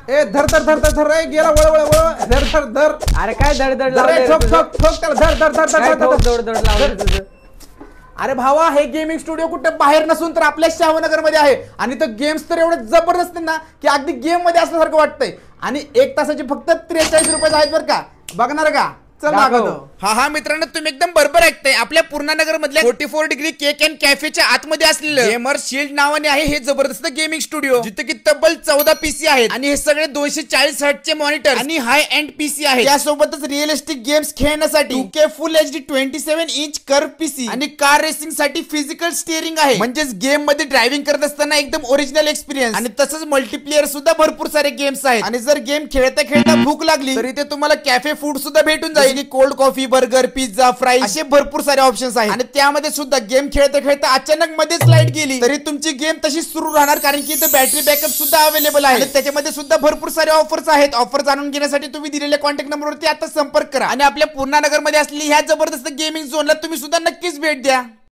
ए धर धर धर धर धर रे गेला वळ वळ वळ धर धर धर अरे काय धड धड लावले ठोक ठोक ठोक त्याला धर धर धर धर धर धड धड लावलं तुझं. अरे भावा हे गेमिंग स्टुडिओ कुठे बाहेर नसून तर आपल्या शाहनगर मध्ये आहे आणि तर गेम्स तर एवढे जबरदस्त ना की अगदी गेम मध्ये असल्यासारखं वाटतंय आणि 1 तासाचे फक्त 43 रुपये आहेत बरं का. बघणार का? चल दाखवतो. हा मित्रांनो तुम्ही एकदम बरोबर ऐकताय. आपल्या पूर्णानगर मधल्या 44 डिग्री केक अँड कॅफेच्या आतमध्ये असलेलं गेमर शील्ड नावाने आहे हे जबरदस्त गेमिंग स्टुडिओ, जिथे की तब्बल 14 पीसी आहेत आणि हे सगळे 240 हर्ट्जचे मॉनिटर आणि हाय एंड पीसी आहेत. त्यासोबतच रिअलिस्टिक गेम्स खेळण्यासाठी 2K फुल HD 27 इंच कर्व पीसी आणि कार रेसिंग साठी फिजिकल स्टिअरिंग आहे. म्हणजेच गेम मध्ये ड्रायव्हिंग करत असताना एकदम ओरिजिनल एक्सपिरियन्स. आणि तसंच मल्टीप्लेअर सुद्धा भरपूर सारे गेम्स आहेत. आणि जर गेम खेळता खेळता भूक लागली तर इथे तुम्हाला कॅफे फूड सुद्धा भेटून जाईल. Cold coffee, burger, pizza, fries असे भरपूर सारे ऑप्शन्स आहेत. आणि त्यामध्ये सुद्धा गेम खेळता खेळता अचानक मध्येच लाईट गेली तरी तुमची गेम तशी सुरू राहणार, कारण की इथे बॅटरी बॅकअप सुद्धा अवेलेबल आहे. आणि त्याच्यामध्ये सुद्धा भरपूर सारे ऑफर्स आहेत. ऑफर जाणून घेण्यासाठी तुम्ही दिलेल्या कॉन्टॅक्ट नंबरवरती आता संपर्क करा आणि आपल्या पूर्णानगर मध्ये असलेली ह्या जबरदस्त गेमिंग झोनला तुम्ही सुद्धा नक्कीच भेट द्या.